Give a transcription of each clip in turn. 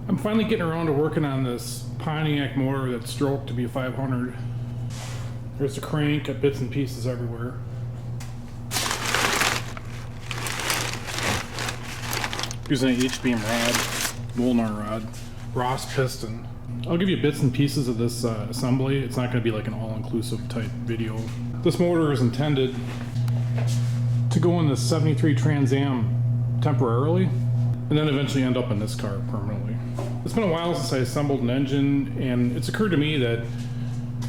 I'm finally getting around to working on this Pontiac motor that's stroked to be a 500. There's a crank, got bits and pieces everywhere. Using an H-beam rod, Molnar rod, Ross piston. I'll give you bits and pieces of this assembly. It's not going to be like an all-inclusive type video. This motor is intended to go in the 73 Trans Am temporarily, and then eventually end up in this car permanently. It's been a while since I assembled an engine, and it's occurred to me that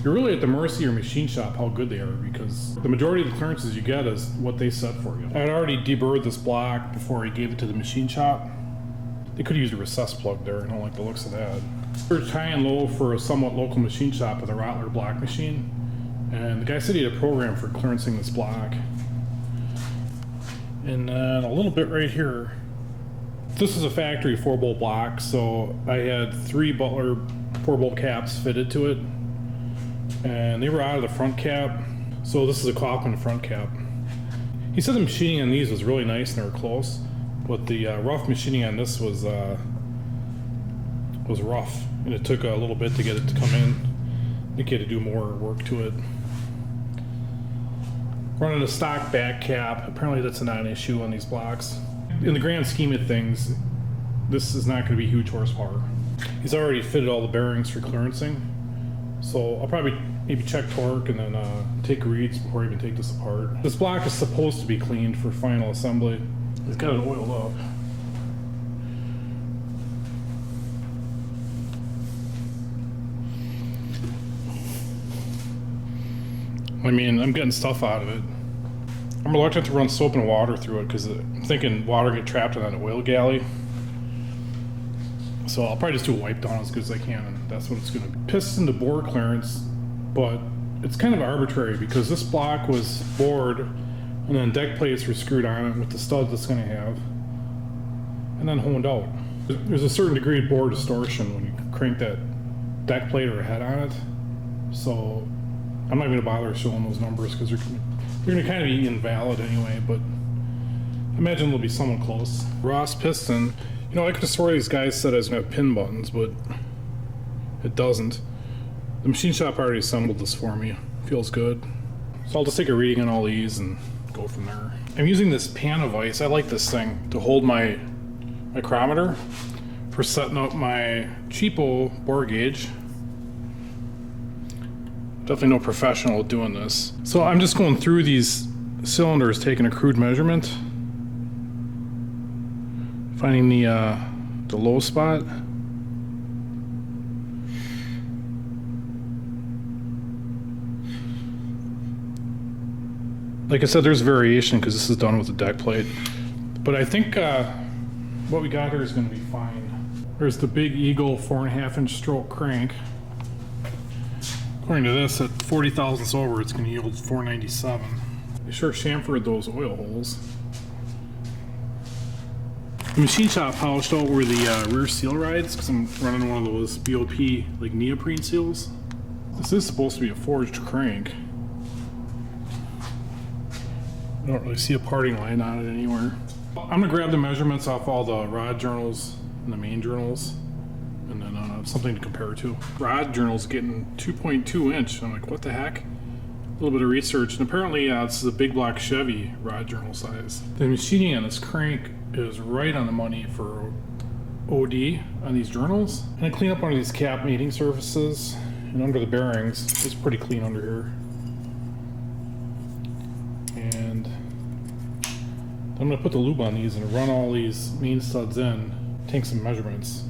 you're really at the mercy of your machine shop how good they are, because the majority of the clearances you get is what they set for you. I had already deburred this block before I gave it to the machine shop. They could have used a recess plug there. I don't like the looks of that. Searched high and low for a somewhat local machine shop with a Rottler block machine, and the guy said he had a program for clearancing this block. And a little bit right here. This is a factory 4-bolt block, so I had 3 Butler 4-bolt caps fitted to it, and they were out of the front cap, so this is a Kaufman front cap. He said the machining on these was really nice and they were close, but the rough machining on this was rough, and it took a little bit to get it to come in. I think you had to do more work to it. Running a stock back cap, apparently that's a non-issue on these blocks. In the grand scheme of things, this is not going to be huge horsepower. He's already fitted all the bearings for clearancing, so I'll probably maybe check torque and then take reads before I even take this apart. This block is supposed to be cleaned for final assembly. It's got it oiled up. I mean, I'm getting stuff out of it. I'm reluctant to run soap and water through it because I'm thinking water get trapped in that oil galley. So I'll probably just do a wipe down as good as I can, and that's what it's going to be. Piston to bore clearance, but it's kind of arbitrary because this block was bored and then deck plates were screwed on it with the studs it's going to have, and then honed out. There's a certain degree of bore distortion when you crank that deck plate or a head on it. So I'm not going to bother showing those numbers because they're going to kind of be invalid anyway, but I imagine they'll be somewhat close. Ross piston, you know, I could have sworn these guys said I was going to have pin buttons, but it doesn't. The machine shop already assembled this for me. Feels good. So I'll just take a reading on all these and go from there. I'm using this pan of ice. I like this thing to hold my micrometer for setting up my cheapo bore gauge. Definitely no professional doing this. So I'm just going through these cylinders, taking a crude measurement, finding the low spot. Like I said, there's variation because this is done with the deck plate, but I think what we got here is going to be fine. There's the Big Eagle 4.5-inch stroke crank. According to this, at 40 thousandths over, it's going to yield 497. They sure chamfered those oil holes. The machine shop polished out where the rear seal rides, because I'm running one of those BOP like neoprene seals. This is supposed to be a forged crank. I don't really see a parting line on it anywhere. I'm going to grab the measurements off all the rod journals and the main journals, and then something to compare to. Rod journal's getting 2.2 inch. I'm like, what the heck? A little bit of research, and apparently this is a big block Chevy rod journal size. The machining on this crank is right on the money for OD on these journals. And I clean up one of these cap mating surfaces, and under the bearings, it's pretty clean under here. And I'm going to put the lube on these and run all these main studs in, take some measurements.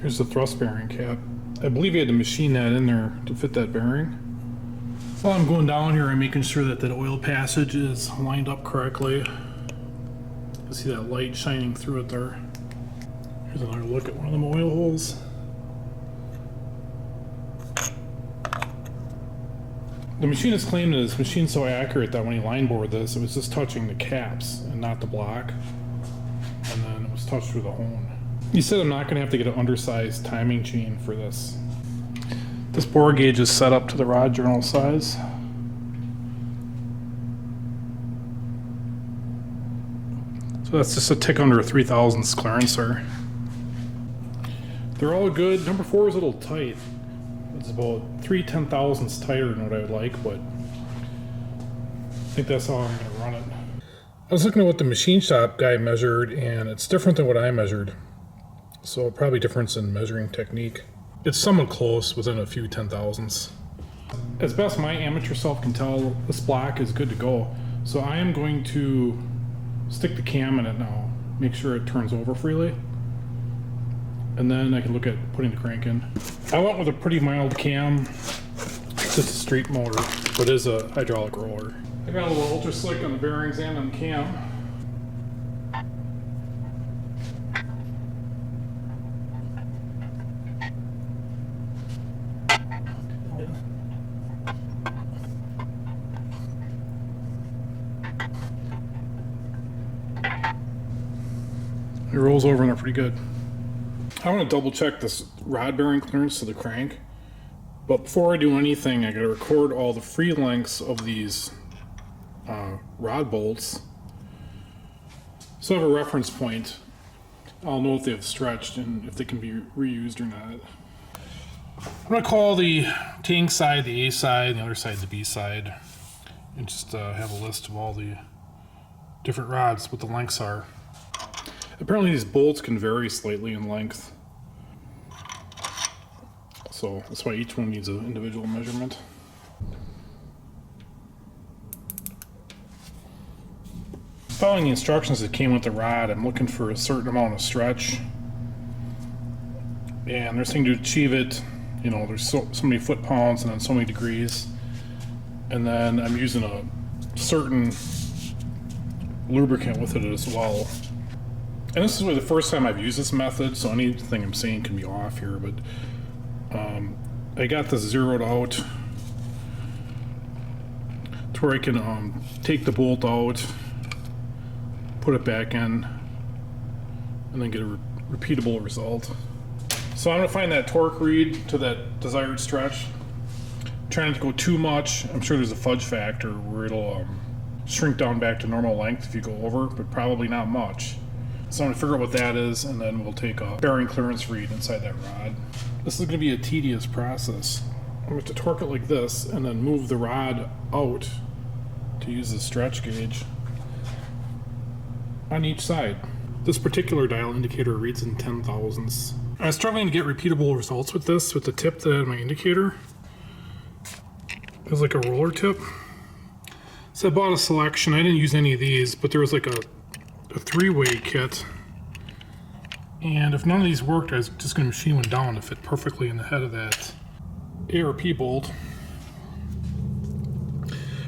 Here's the thrust bearing cap. I believe you had to machine that in there to fit that bearing. While I'm going down here, I'm making sure that that oil passage is lined up correctly. You see that light shining through it there. Here's another look at one of them oil holes. The machinist claimed that this machine's so accurate that when he line bored this, it was just touching the caps and not the block. And then it was touched through the hone. He said I'm not going to have to get an undersized timing chain for this. This bore gauge is set up to the rod journal size. So that's just a tick under a 3/1000 clearancer. They're all good. Number 4 is a little tight. It's about 3/10,000ths tighter than what I would like, but I think that's how I'm gonna run it. I was looking at what the machine shop guy measured, and it's different than what I measured. So probably difference in measuring technique. It's somewhat close, within a few 10,000ths. As best my amateur self can tell, this block is good to go. So I am going to stick the cam in it now, make sure it turns over freely, and then I can look at putting the crank in. I went with a pretty mild cam. It's just a street motor, but it is a hydraulic roller. I got a little ultra slick on the bearings and on the cam. It rolls over and they're pretty good. I want to double check this rod bearing clearance to the crank, but before I do anything I gotta record all the free lengths of these rod bolts, so I have a reference point. I'll know if they've stretched and if they can be reused or not. I'm gonna call the tank side the A side and the other side the B side, and just have a list of all the different rods, what the lengths are. Apparently these bolts can vary slightly in length, so that's why each one needs an individual measurement. Following the instructions that came with the rod, I'm looking for a certain amount of stretch, and they're saying to achieve it, you know, there's so many foot-pounds and then so many degrees, and then I'm using a certain lubricant with it as well. And this is really the first time I've used this method, so anything I'm saying can be off here, but I got this zeroed out to where I can take the bolt out, put it back in, and then get a repeatable result. So I'm going to find that torque read to that desired stretch. Trying not to go too much. I'm sure there's a fudge factor where it'll shrink down back to normal length if you go over, but probably not much. So I'm going to figure out what that is, and then we'll take a bearing clearance read inside that rod. This is going to be a tedious process. I'm going to have to torque it like this, and then move the rod out to use the stretch gauge on each side. This particular dial indicator reads in 10,000ths. I was struggling to get repeatable results with this, with the tip that had my indicator. It was like a roller tip. So I bought a selection. I didn't use any of these, but there was like a three-way kit, and if none of these worked, I was just going to machine one down to fit perfectly in the head of that A or P bolt.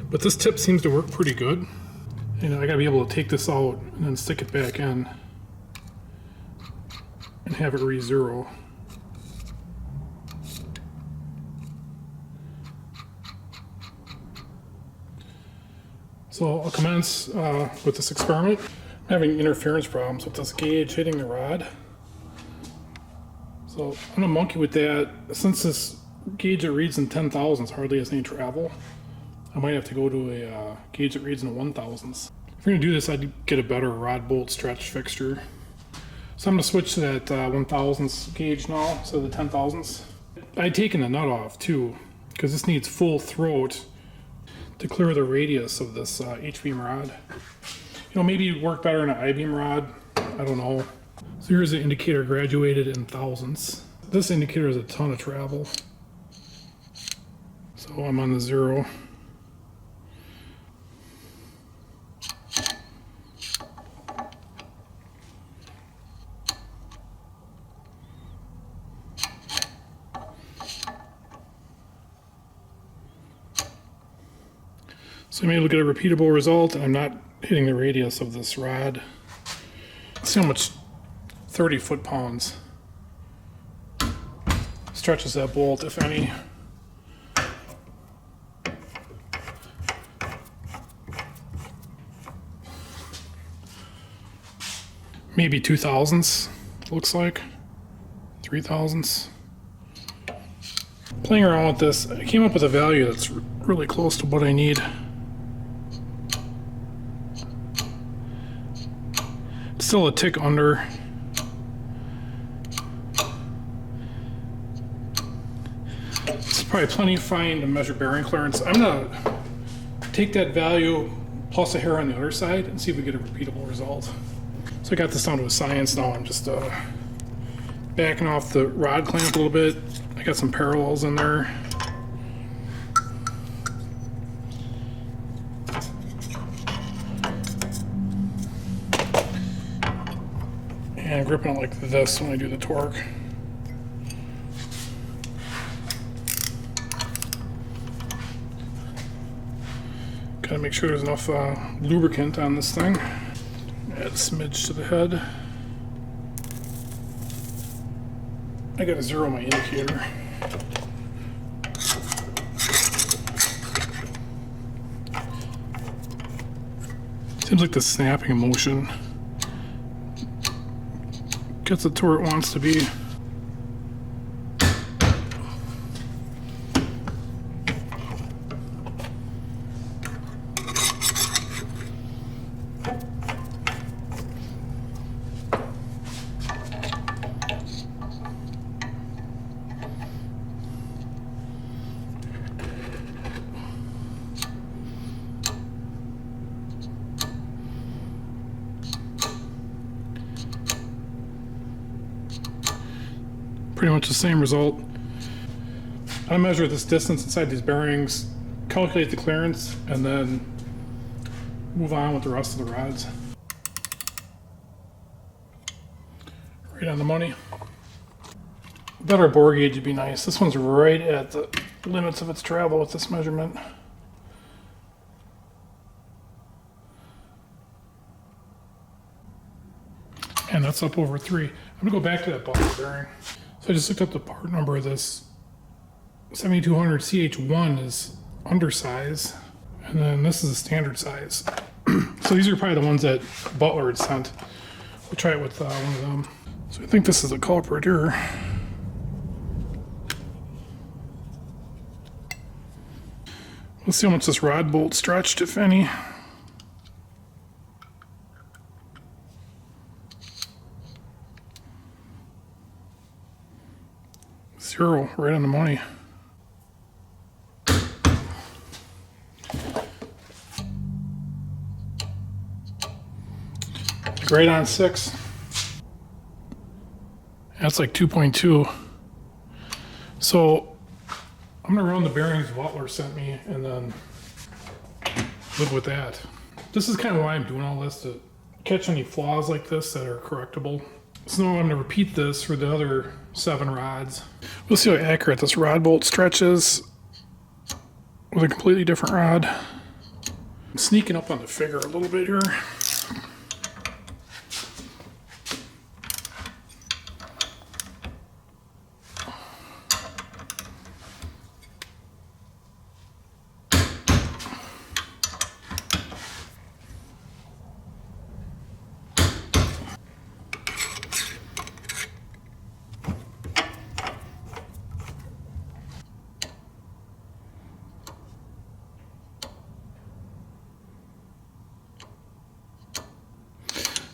But this tip seems to work pretty good. You know, I gotta be able to take this out and then stick it back in and have it re-zero. So I'll commence with this experiment. I'm having interference problems with this gauge hitting the rod. So I'm gonna monkey with that. Since this gauge that reads in 10,000ths hardly has any travel, I might have to go to a gauge that reads in 1,000ths. If you're gonna do this, I'd get a better rod bolt stretch fixture. So I'm gonna switch to that 1,000ths gauge now, instead of the 10,000ths. I'd taken the nut off too, because this needs full throat to clear the radius of this H-beam rod. You know, maybe it'd work better in an I-beam rod, I don't know. So here's the indicator graduated in thousandths. This indicator has a ton of travel. So I'm on the 0. So I'm able to get a repeatable result, and I'm not hitting the radius of this rod. Let's see how much 30 foot-pounds stretches that bolt, if any. Maybe 2,000ths, looks like. 3,000ths. Playing around with this, I came up with a value that's really close to what I need. Still a tick under. It's probably plenty fine to measure bearing clearance. I'm gonna take that value plus a hair on the other side and see if we get a repeatable result. So I got this down to a science now. I'm just backing off the rod clamp a little bit. I got some parallels in there. And gripping it like this when I do the torque. Gotta make sure there's enough lubricant on this thing. Add a smidge to the head. I gotta zero my indicator. Seems like the snapping motion gets it to where it wants to be. Pretty much the same result. I measure this distance inside these bearings, calculate the clearance, and then move on with the rest of the rods. Right on the money. Better bore gauge would be nice. This one's right at the limits of its travel with this measurement. And that's up over 3. I'm gonna go back to that bumper bearing. So I just looked up the part number of this. 7200 CH1 is undersize, and then this is a standard size. So these are probably the ones that Butler had sent. We'll try it with one of them. So I think this is a culprit here. Let's see how much this rod bolt stretched, if any. Zero, right on the money. Right on 6. That's like 2.2. So I'm gonna run the bearings Butler sent me and then live with that. This is kind of why I'm doing all this, to catch any flaws like this that are correctable. So now I'm going to repeat this for the other 7 rods. We'll see how accurate this rod bolt stretches with a completely different rod. I'm sneaking up on the figure a little bit here.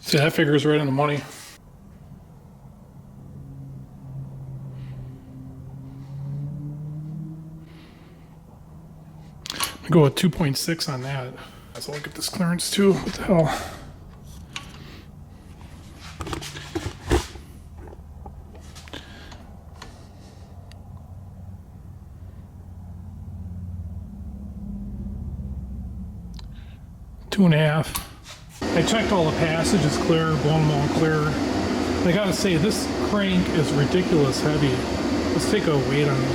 See, that figure is right on the money. I'm gonna go with 2.6 on that. So I'll get this clearance too. What the hell? Two and a half. I checked all the passages clear, blown them all clear. And I gotta say, this crank is ridiculous heavy. Let's take a weight on it.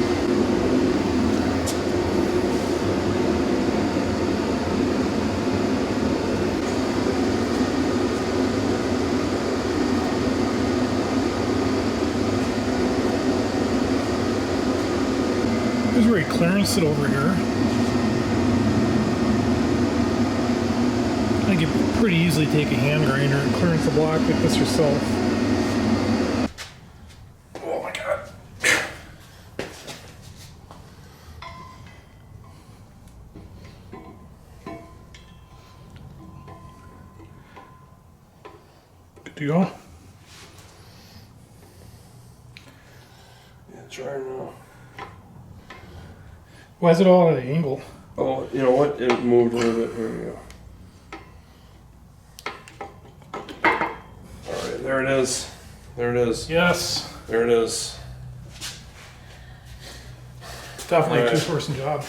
Here's where he clearanced it over here. I think you could pretty easily take a hand grinder and clearance a block like this yourself. Oh my god. Good to go? Yeah, try now. Why is it all at an angle? Oh, you know what? It moved a little bit. Here we go. All right, there it is. There it is. Yes. There it is. Definitely All a right. two-person job.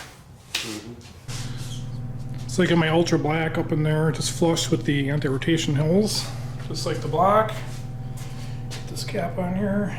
So I got my ultra black up in there, just flush with the anti-rotation hills, just like the block. Put this cap on here.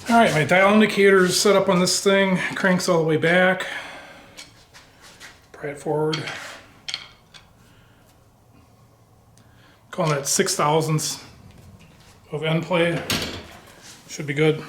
All right, my dial indicator is set up on this thing. Cranks all the way back. Pry it forward. Calling that 6 thousandths of end play. Should be good.